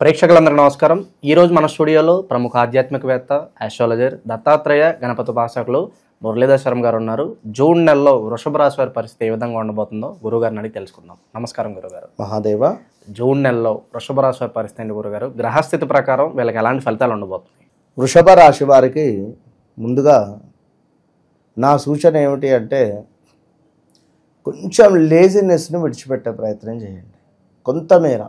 ప్రేక్షకులందరికీ నమస్కారం. ఈరోజు మన స్టూడియోలో ప్రముఖ ఆధ్యాత్మికవేత్త, ఆస్ట్రాలజర్ దత్తాత్రేయ గణపతి ఉపాసకులు మురళీధర్ శర్మ గారు ఉన్నారు. జూన్ నెలలో వృషభ రాశి వారి పరిస్థితి ఏ విధంగా ఉండబోతుందో గురువుగారిని అడిగి తెలుసుకుందాం. నమస్కారం గురుగారు. మహాదేవ. జూన్ నెలలో వృషభ రాశి వారి పరిస్థితి ఏంటి గురుగారు? గ్రహస్థితి ప్రకారం వీళ్ళకి ఎలాంటి ఫలితాలు ఉండబోతున్నాయి? వృషభ రాశి వారికి ముందుగా నా సూచన ఏమిటి అంటే కొంచెం లేజినెస్ని విడిచిపెట్టే ప్రయత్నం చేయండి కొంతమేర.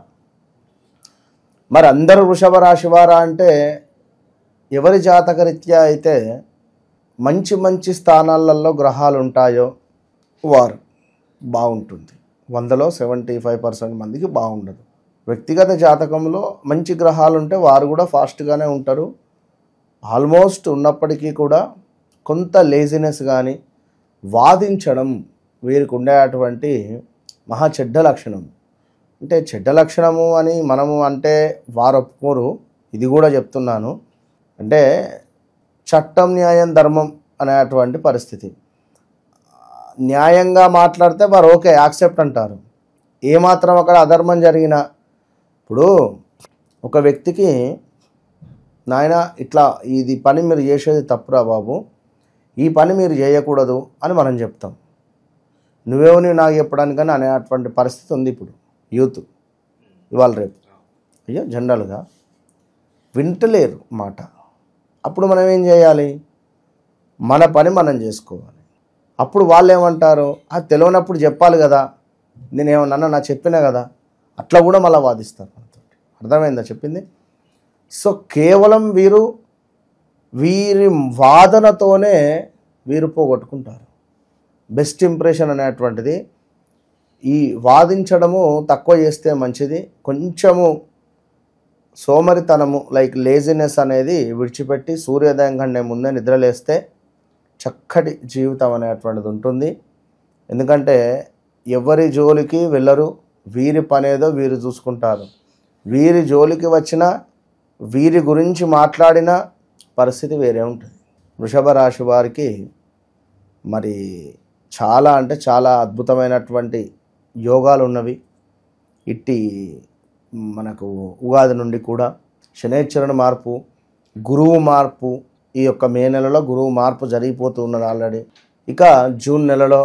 మరి అందరూ వృషభ రాశి వారా అంటే ఎవరి జాతకరీత్యా అయితే మంచి మంచి స్థానాలలో గ్రహాలు ఉంటాయో వారు బాగుంటుంది. 100లో 75% మందికి బాగుండదు. వ్యక్తిగత జాతకంలో మంచి గ్రహాలు ఉంటే వారు కూడా ఫాస్ట్గానే ఉంటారు. ఆల్మోస్ట్ ఉన్నప్పటికీ కూడా కొంత లేజినెస్ కానీ వాదించడం వీరికి ఉండేటువంటి మహా చెడ్డ లక్షణం. అంటే చెడ్డ లక్షణము అని మనము అంటే వారు ఒప్పుకోరు. ఇది కూడా చెప్తున్నాను. అంటే చట్టం, న్యాయం, ధర్మం అనేటువంటి పరిస్థితి. న్యాయంగా మాట్లాడితే వారు ఓకే యాక్సెప్ట్ అంటారు. ఏమాత్రం అక్కడ అధర్మం జరిగినా, ఇప్పుడు ఒక వ్యక్తికి నాయన ఇట్లా ఇది పని మీరు చేసేది తప్పురా బాబు, ఈ పని మీరు చేయకూడదు అని మనం చెప్తాం. నువ్వు నాకు చెప్పడానికని అనేటువంటి పరిస్థితి ఉంది ఇప్పుడు యూత్ ఇవాళ రేపు. అయ్యో జనరల్గా వింటలేరు మాట. అప్పుడు మనం ఏం చేయాలి? మన పని మనం చేసుకోవాలి. అప్పుడు వాళ్ళు ఏమంటారు, అది తెలియనప్పుడు చెప్పాలి కదా, నేనేమన్నా నా చెప్పినా కదా, అట్లా కూడా మళ్ళీ వాదిస్తారు మనతో. అర్థమైందా చెప్పింది? సో కేవలం వీరి వాదనతోనే వీరు పోగొట్టుకుంటారు. బెస్ట్ ఇంప్రెషన్ అనేటువంటిది ఈ వాదించడము తక్కువ చేస్తే మంచిది. కొంచెము సోమరితనము లైక్ లేజినెస్ అనేది విడిచిపెట్టి సూర్యోదయం కంటే ముందే నిద్రలేస్తే చక్కటి జీవితం అనేటువంటిది ఉంటుంది. ఎందుకంటే ఎవరి జోలికి వెళ్ళరు. వీరి పనేదో వీరు చూసుకుంటారు. వీరి జోలికి వచ్చిన వీరి గురించి మాట్లాడిన పరిస్థితి వేరే ఉంటుంది. వృషభ రాశి వారికి మరి చాలా అంటే చాలా అద్భుతమైనటువంటి యోగాలు ఉన్నవి. ఇట్టి మనకు ఉగాది నుండి కూడా శనైశ్చరుని మార్పు, గురువు మార్పు, ఈ యొక్క మే నెలలో గురువు మార్పు జరిగిపోతూ ఉన్నది ఆల్రెడీ. ఇక జూన్ నెలలో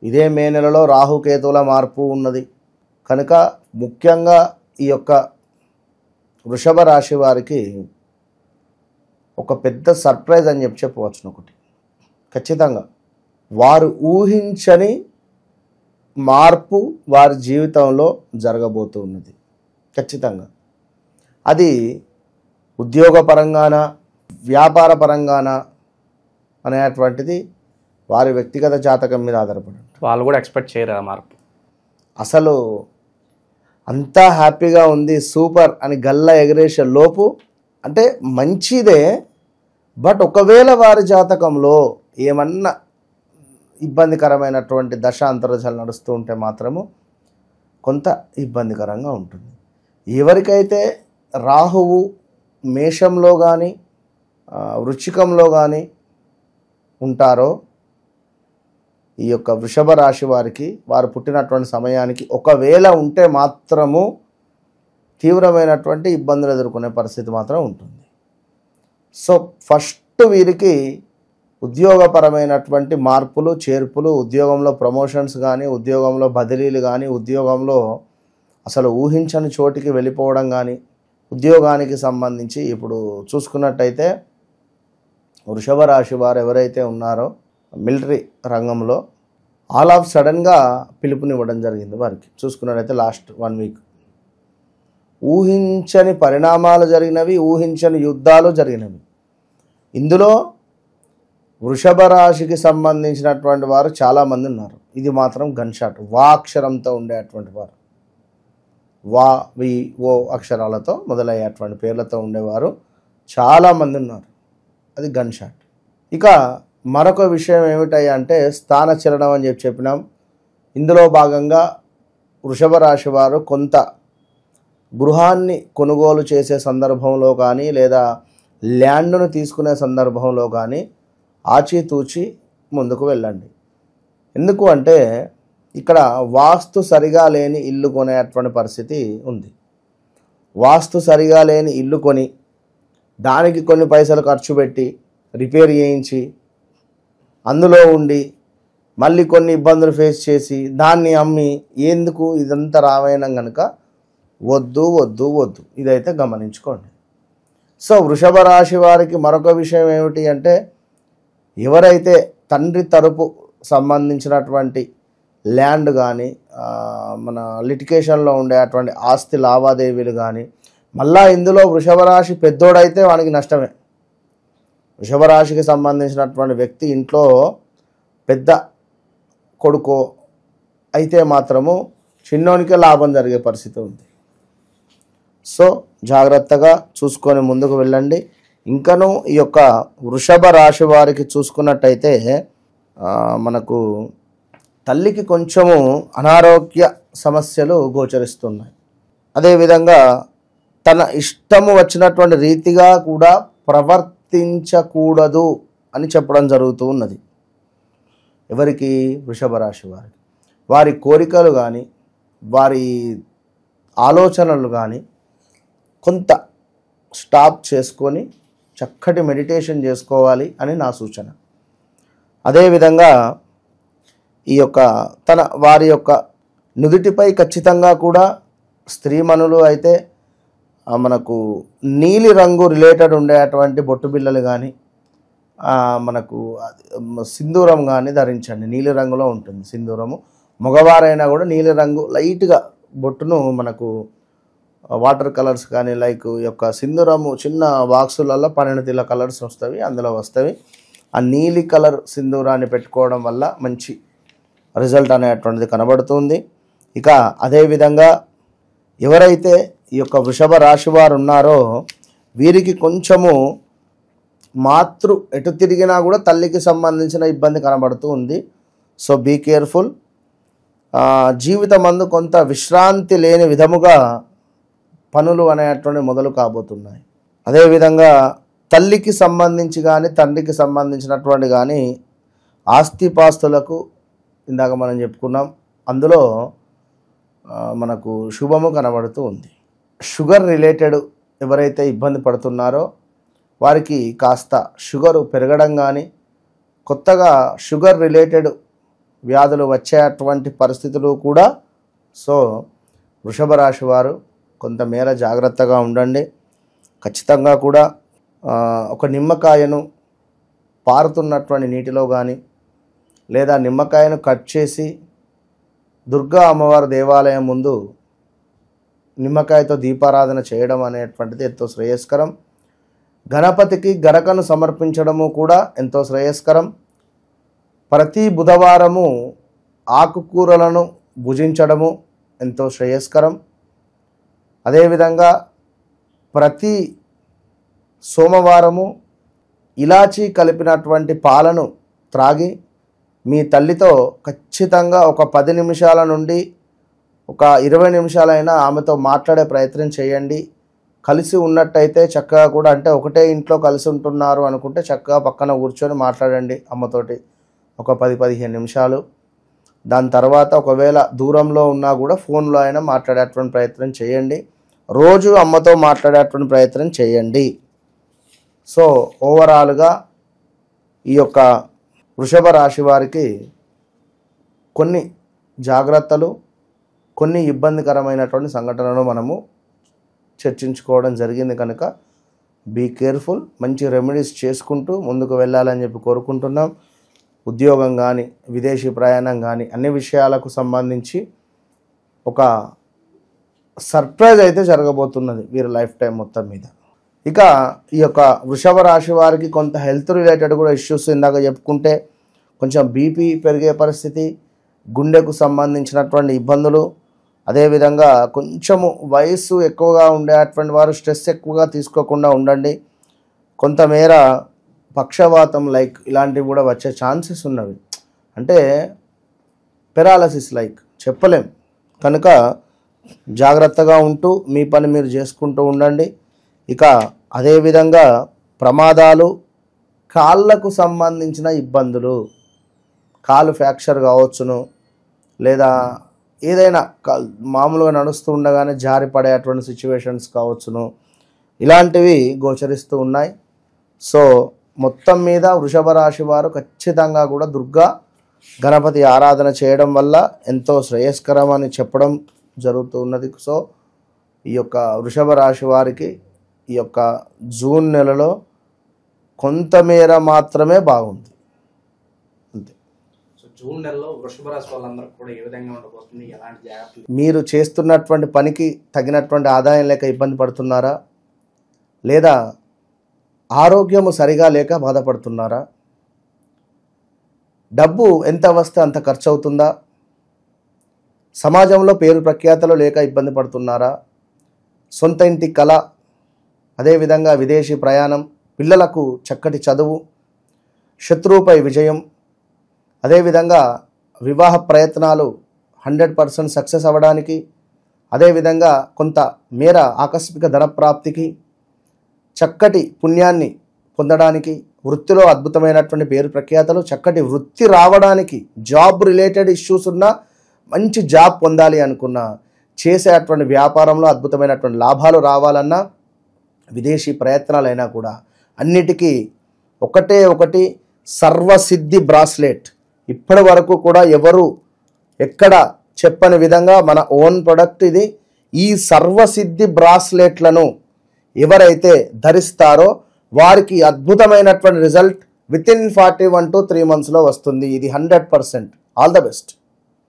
ఇదే మే నెలలో రాహుకేతువుల మార్పు ఉన్నది. కనుక ముఖ్యంగా ఈ యొక్క వృషభ రాశి వారికి ఒక పెద్ద సర్ప్రైజ్ అని చెప్పవచ్చును. ఒకటి ఖచ్చితంగా వారు ఊహించని మార్పు వారి జీవితంలో జరగబోతూ ఉన్నది. ఖచ్చితంగా అది ఉద్యోగపరంగాన, వ్యాపార పరంగాన అనేటువంటిది వారి వ్యక్తిగత జాతకం మీద ఆధారపడి వాళ్ళు కూడా ఎక్స్పెక్ట్ చేయరు ఆ మార్పు. అసలు అంతా హ్యాపీగా ఉంది, సూపర్ అని గల్లా ఎగరేసే లోపు అంటే మంచిదే. బట్ ఒకవేళ వారి జాతకంలో ఏమన్నా ఇబ్బందికరమైనటువంటి దశ అంతర్దశలు నడుస్తూ ఉంటే మాత్రము కొంత ఇబ్బందికరంగా ఉంటుంది. ఎవరికైతే రాహువు మేషంలో కానీ వృశ్చికంలో కానీ ఉంటారో ఈ యొక్క వృషభ రాశి వారికి వారు పుట్టినటువంటి సమయానికి ఒకవేళ ఉంటే మాత్రము తీవ్రమైనటువంటి ఇబ్బందులు ఎదుర్కొనే పరిస్థితి మాత్రం ఉంటుంది. సో ఫస్ట్ వీరికి ఉద్యోగపరమైనటువంటి మార్పులు, చేర్పులు, ఉద్యోగంలో ప్రమోషన్స్ కానీ, ఉద్యోగంలో బదిలీలు కానీ, ఉద్యోగంలో అసలు ఊహించని చోటికి వెళ్ళిపోవడం కానీ, ఉద్యోగానికి సంబంధించి ఇప్పుడు చూసుకున్నట్టయితే వృషభ రాశి వారు ఎవరైతే ఉన్నారో మిలిటరీ రంగంలో ఆల్ ఆఫ్ సడన్గా పిలుపునివ్వడం జరిగింది వారికి. చూసుకున్నట్టయితే లాస్ట్ 1 వీక్ ఊహించని పరిణామాలు జరిగినవి, ఊహించని యుద్ధాలు జరిగినవి. ఇందులో వృషభ రాశికి సంబంధించినటువంటి వారు చాలామంది ఉన్నారు. ఇది మాత్రం గన్ షాట్. వా అక్షరంతో ఉండేటువంటి వారు, వా, వి, ఓ అక్షరాలతో మొదలయ్యేటువంటి పేర్లతో ఉండేవారు చాలామంది ఉన్నారు. అది గన్ షాట్. ఇక మరొక విషయం ఏమిటయ్యా అంటే స్థానచలనం అని చెప్పినాం. ఇందులో భాగంగా వృషభ రాశి వారు కొంత గృహాన్ని కొనుగోలు చేసే సందర్భంలో కానీ లేదా ల్యాండ్ను తీసుకునే సందర్భంలో కానీ ఆచితూచి ముందుకు వెళ్ళండి. ఎందుకు అంటే ఇక్కడ వాస్తు సరిగా లేని ఇల్లు కొనేటువంటి పరిస్థితి ఉంది. వాస్తు సరిగా లేని ఇల్లు కొని దానికి కొన్ని పైసలు ఖర్చు పెట్టి రిపేర్ చేయించి అందులో ఉండి మళ్ళీ కొన్ని ఇబ్బందులు ఫేస్ చేసి దాన్ని అమ్మి ఎందుకు ఇదంతా రామాయణం కనుక వద్దు వద్దు వద్దు, ఇదైతే గమనించుకోండి. సో వృషభ రాశి వారికి మరొక విషయం ఏమిటి అంటే, ఎవరైతే తండ్రి తరపు సంబంధించినటువంటి ల్యాండ్ కానీ మన లిటికేషన్లో ఉండే అటువంటి ఆస్తి లావాదేవీలు కానీ, మళ్ళా ఇందులో వృషభ రాశి పెద్దోడైతే వానికి నష్టమే. వృషభ రాశికి సంబంధించినటువంటి వ్యక్తి ఇంట్లో పెద్ద కొడుకో అయితే మాత్రము చిన్నోనికే లాభం జరిగే పరిస్థితి ఉంది. సో జాగ్రత్తగా చూసుకొని ముందుకు వెళ్ళండి. ఇంకనూ ఈ యొక్క వృషభ రాశి వారికి చూసుకున్నట్టయితే మనకు తల్లికి కొంచెము అనారోగ్య సమస్యలు గోచరిస్తున్నాయి. అదేవిధంగా తన ఇష్టము వచ్చినటువంటి రీతిగా కూడా ప్రవర్తించకూడదు అని చెప్పడం జరుగుతూ ఉన్నది. ఎవరికి? వృషభ రాశి వారికి. వారి కోరికలు కానీ వారి ఆలోచనలు కానీ కొంత స్టాప్ చేసుకొని చక్కటి మెడిటేషన్ చేసుకోవాలి అని నా సూచన. అదేవిధంగా ఈ యొక్క వారి యొక్క నుదుటిపై ఖచ్చితంగా కూడా స్త్రీమణులు అయితే మనకు నీలి రంగు రిలేటెడ్ ఉండేటువంటి బొట్టు బిళ్ళలు కానీ మనకు సింధూరం కానీ ధరించండి. నీలి రంగులో ఉంటుంది సింధూరము. మగవారైనా కూడా నీలి రంగు లైట్గా బొట్టును మనకు వాటర్ కలర్స్ కానీ లైక్ యొక్క సింధూరము చిన్న బాక్సులలో 12 కలర్స్ వస్తాయి, అందులో వస్తాయి. ఆ నీలి కలర్ సింధూరాన్ని పెట్టుకోవడం వల్ల మంచి రిజల్ట్ అనేటువంటిది కనబడుతుంది. ఇక అదేవిధంగా ఎవరైతే ఈ యొక్క వృషభ రాశి వారు ఉన్నారో వీరికి కొంచెము ఎటు తిరిగినా కూడా తల్లికి సంబంధించిన ఇబ్బంది కనబడుతూ ఉంది. So be careful. జీవితం అందు కొంత విశ్రాంతి లేని విధముగా పనులు అనేటువంటి మొదలు కాబోతున్నాయి. అదేవిధంగా తల్లికి సంబంధించి కానీ తండ్రికి సంబంధించినటువంటి కానీ ఆస్తిపాస్తులకు ఇందాక మనం చెప్పుకున్నాం, అందులో మనకు శుభము కనబడుతూ ఉంది. షుగర్ రిలేటెడ్ ఎవరైతే ఇబ్బంది పడుతున్నారో వారికి కాస్త షుగరు పెరగడం కానీ కొత్తగా షుగర్ రిలేటెడ్ వ్యాధులు వచ్చేటువంటి పరిస్థితులు కూడా. సో వృషభ రాశి వారు కొంతమేర జాగ్రత్తగా ఉండండి. ఖచ్చితంగా కూడా ఒక నిమ్మకాయను పారుతున్నటువంటి నీటిలో కానీ లేదా నిమ్మకాయను కట్ చేసి దుర్గా అమ్మవారి దేవాలయం ముందు నిమ్మకాయతో దీపారాధన చేయడం అనేటువంటిది ఎంతో శ్రేయస్కరం. గణపతికి గరకను సమర్పించడము కూడా ఎంతో శ్రేయస్కరం. ప్రతి బుధవారము ఆకుకూరలను భుజించడము ఎంతో శ్రేయస్కరం. అదేవిధంగా ప్రతి సోమవారము ఇలాచీ కలిపినటువంటి పాలను త్రాగి మీ తల్లితో ఖచ్చితంగా ఒక 10 నిమిషాల నుండి ఒక 20 నిమిషాలైనా ఆమెతో మాట్లాడే ప్రయత్నం చేయండి. కలిసి ఉన్నట్టయితే చక్కగా కూడా, అంటే ఒకటే ఇంట్లో కలిసి ఉంటున్నారు అనుకుంటే చక్కగా పక్కన కూర్చొని మాట్లాడండి అమ్మతోటి ఒక 10-15 నిమిషాలు. దాని తర్వాత ఒకవేళ దూరంలో ఉన్నా కూడా ఫోన్లో అయినా మాట్లాడేటువంటి ప్రయత్నం చేయండి. రోజు అమ్మతో మాట్లాడేటువంటి ప్రయత్నం చేయండి. సో ఓవరాల్గా ఈ యొక్క వృషభ రాశి వారికి కొన్ని జాగ్రత్తలు, కొన్ని ఇబ్బందికరమైనటువంటి సంఘటనలు మనము చర్చించుకోవడం జరిగింది కనుక బీ కేర్ఫుల్. మంచి రెమెడీస్ చేసుకుంటూ ముందుకు వెళ్ళాలని చెప్పి కోరుకుంటున్నాం. ఉద్యోగం కానీ విదేశీ ప్రయాణం కానీ అన్ని విషయాలకు సంబంధించి ఒక సర్ప్రైజ్ అయితే జరగబోతున్నది వీరి లైఫ్ టైం మొత్తం మీద. ఇక ఈ యొక్క వృషభ రాశి వారికి కొంత హెల్త్ రిలేటెడ్ కూడా ఇష్యూస్ ఇందాక చెప్పుకుంటే కొంచెం బీపీ పెరిగే పరిస్థితి, గుండెకు సంబంధించినటువంటి ఇబ్బందులు, అదేవిధంగా కొంచెము వయస్సు ఎక్కువగా ఉండేటువంటి వారు స్ట్రెస్ ఎక్కువగా తీసుకోకుండా ఉండండి. కొంతమేర పక్షవాతం లైక్ ఇలాంటివి కూడా వచ్చే ఛాన్సెస్ ఉన్నవి. అంటే పెరాలసిస్ లైక్ చెప్పలేం కనుక జాగ్రత్తగా ఉంటూ మీ పని మీరు చేసుకుంటూ ఉండండి. ఇక అదేవిధంగా ప్రమాదాలు, కాళ్ళకు సంబంధించిన ఇబ్బందులు, కాలు ఫ్రాక్చర్ కావచ్చును, లేదా ఏదైనా మామూలుగా నడుస్తూ ఉండగానే జారి పడే అటువంటి సిచ్యువేషన్స్ కావచ్చును, ఇలాంటివి గోచరిస్తూ ఉన్నాయి. సో మొత్తం మీద వృషభ రాశి వారు ఖచ్చితంగా కూడా దుర్గా గణపతి ఆరాధన చేయడం వల్ల ఎంతో శ్రేయస్కరం అని చెప్పడం జరుగుతూ ఉన్నది. సో ఈ యొక్క వృషభ రాశి వారికి ఈ యొక్క జూన్ నెలలో కొంతమేర మాత్రమే బాగుంది అంతే. సో జూన్ నెలలో వృషభ రాశి వాళ్ళందరూ కూడా ఏ విధంగా ఉండబోతుంది, ఎలాంటి జాగ్రత్తలు? మీరు చేస్తున్నటువంటి పనికి తగినటువంటి ఆదాయం లేక ఇబ్బంది పడుతున్నారా, లేదా ఆరోగ్యము సరిగా లేక బాధపడుతున్నారా, డబ్బు ఎంత వస్తే అంత ఖర్చు అవుతుందా, సమాజంలో పేరు ప్రఖ్యాతలు లేక ఇబ్బంది పడుతున్నారా, సొంత ఇంటి కళ, అదేవిధంగా విదేశీ ప్రయాణం, పిల్లలకు చక్కటి చదువు, శత్రువుపై విజయం, అదేవిధంగా వివాహ ప్రయత్నాలు 100% సక్సెస్ అవ్వడానికి, అదేవిధంగా కొంత మేర ఆకస్మిక ధనప్రాప్తికి, చక్కటి పుణ్యాన్ని పొందడానికి, వృత్తిలో అద్భుతమైనటువంటి పేరు ప్రఖ్యాతలు, చక్కటి వృత్తి రావడానికి, జాబ్ రిలేటెడ్ ఇష్యూస్ ఉన్నా, మంచి జాబ్ పొందాలి అనుకున్నా, చేసేటువంటి వ్యాపారంలో అద్భుతమైనటువంటి లాభాలు రావాలన్నా, విదేశీ ప్రయత్నాలైనా కూడా అన్నిటికీ ఒకటి సర్వసిద్ధి బ్రాస్లెట్. ఇప్పటి వరకు కూడా ఎవరు ఎక్కడ చెప్పని విధంగా మన ఓన్ ప్రొడక్ట్ ఇది. ఈ సర్వసిద్ధి బ్రాస్లెట్లను ఎవరైతే ధరిస్తారో వారికి అద్భుతమైనటువంటి result with in 41 to 3 months వస్తుంది. ఇది 100%. All the best.